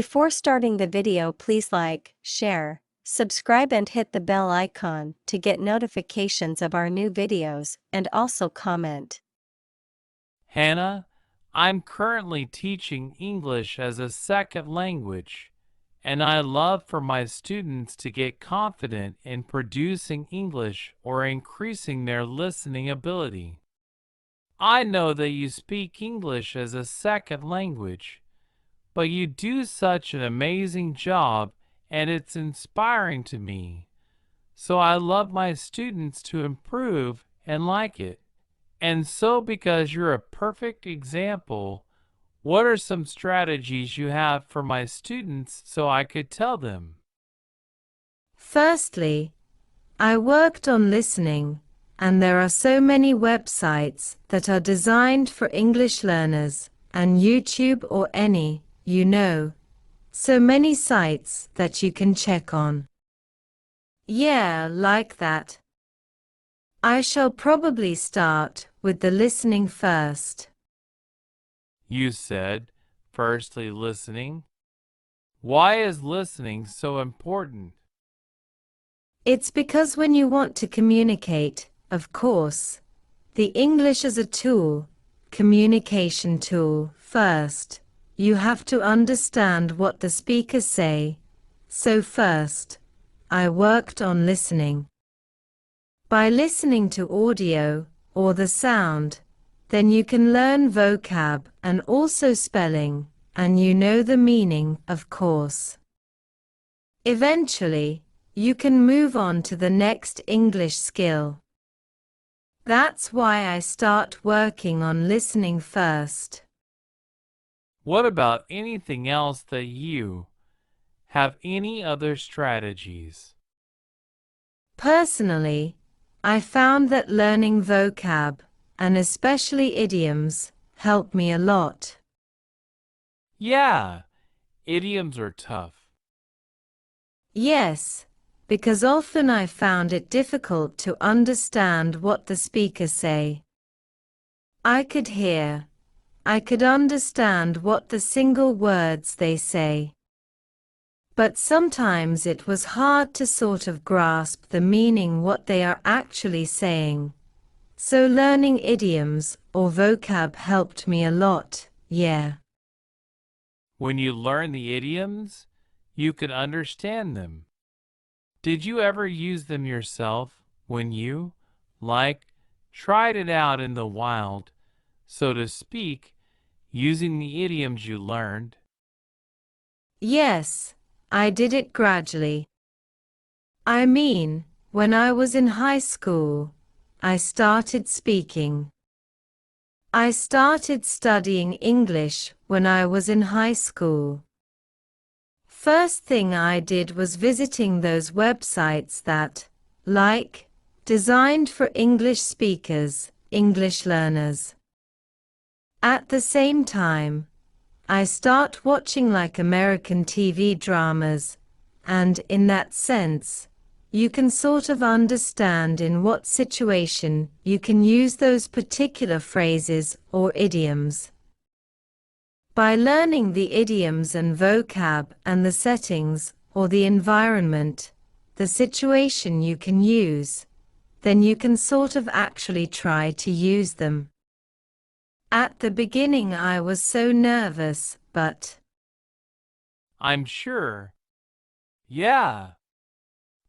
Before starting the video, please like, share, subscribe and hit the bell icon to get notifications of our new videos, and also comment. Hana, I'm currently teaching English as a second language, and I love for my students to get confident in producing English or increasing their listening ability. I know that you speak English as a second language, but you do such an amazing job and it's inspiring to me. So I love my students to improve and like it. And so, because you're a perfect example, what are some strategies you have for my students so I could tell them? Firstly, I worked on listening, and there are so many websites that are designed for English learners, and YouTube or any, so many sites that you can check on. Yeah, like that. I shall probably start with the listening first. You said, firstly, listening. Why is listening so important? It's because when you want to communicate, of course, the English is a tool, communication tool, first, you have to understand what the speakers say. So first, I worked on listening. By listening to audio, or the sound, then you can learn vocab and also spelling, and you know the meaning, of course. Eventually, you can move on to the next English skill. That's why I start working on listening first. What about anything else that you have any other strategies? Personally, I found that learning vocab, and especially idioms, helped me a lot. Yeah, idioms are tough. Yes, because often I found it difficult to understand what the speakers say. I could hear, I could understand what the single words they say. But sometimes it was hard to sort of grasp the meaning what they are actually saying. So learning idioms or vocab helped me a lot, yeah. When you learn the idioms, you can understand them. Did you ever use them yourself when you, tried it out in the wild, so to speak, using the idioms you learned? Yes, I did it gradually. I mean, when I was in high school, I started speaking. I started studying English when I was in high school. First thing I did was visiting those websites that, designed for English speakers, English learners. At the same time, I start watching American TV dramas, and in that sense, you can sort of understand in what situation you can use those particular phrases or idioms. By learning the idioms and vocab and the settings or the environment, the situation you can use, then you can sort of actually try to use them. At the beginning I was so nervous, but I'm sure. Yeah.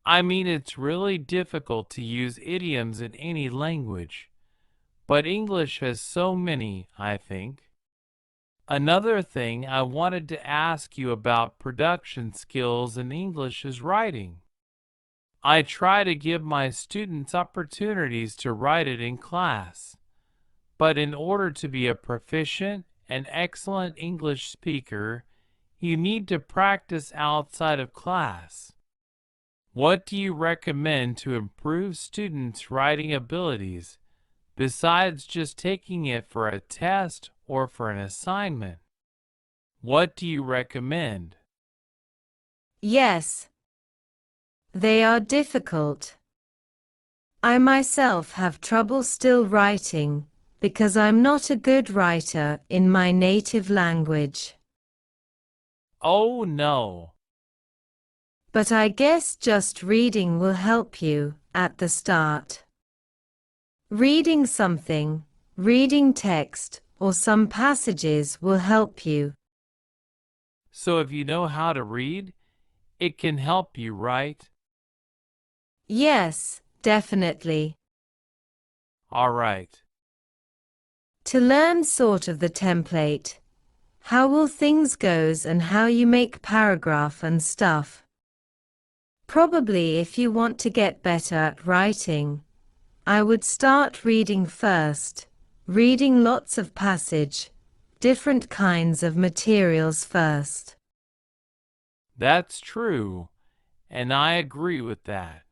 I mean, it's really difficult to use idioms in any language, but English has so many, I think. Another thing I wanted to ask you about production skills in English is writing. I try to give my students opportunities to write it in class, but in order to be a proficient and excellent English speaker, you need to practice outside of class. What do you recommend to improve students' writing abilities besides just taking it for a test or for an assignment? What do you recommend? yes, they are difficult. I myself have trouble still writing, because I'm not a good writer in my native language. Oh no. But I guess just reading will help you at the start. Reading something, reading text, or some passages will help you. So if you know how to read, it can help you, right? Yes, definitely. All right. To learn sort of the template, how will things goes and how you make paragraph and stuff. Probably if you want to get better at writing, I would start reading first, reading lots of passage, different kinds of materials first. That's true, and I agree with that.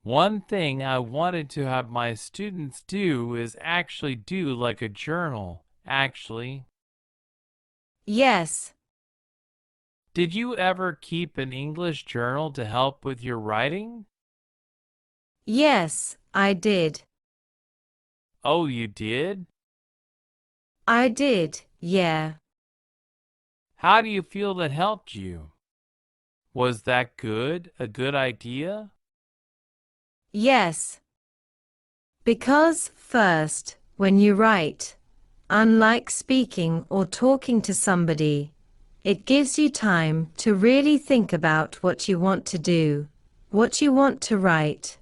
One thing I wanted to have my students do is actually do like a journal, actually. Yes, Did you ever keep an English journal to help with your writing? yes, I did. Oh, you did? I did, yeah. How do you feel that helped you? Was that good? A good idea? Yes. Because, first, when you write, unlike speaking or talking to somebody, it gives you time to really think about what you want to do, what you want to write,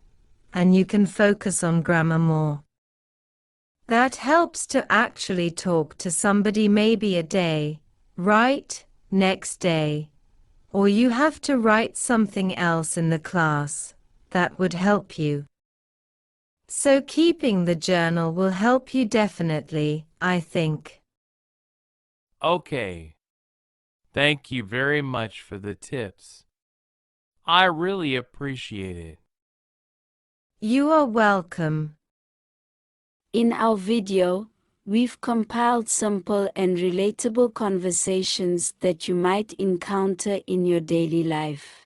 and you can focus on grammar more. That helps to actually talk to somebody maybe a day, write, next day, or you have to write something else in the class. That would help you. So keeping the journal will help you definitely, I think. Okay. Thank you very much for the tips. I really appreciate it. You are welcome. In our video, we've compiled simple and relatable conversations that you might encounter in your daily life.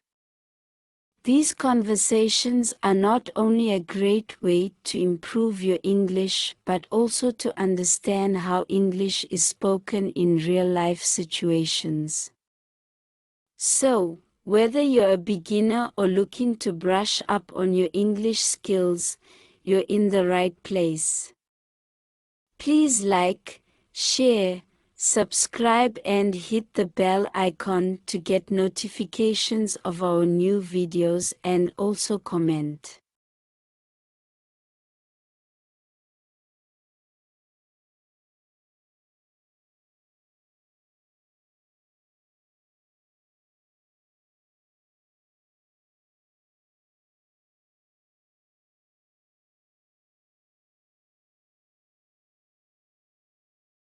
These conversations are not only a great way to improve your English but also to understand how English is spoken in real-life situations. So, whether you're a beginner or looking to brush up on your English skills, you're in the right place. Please like, share, subscribe and hit the bell icon to get notifications of our new videos and also comment.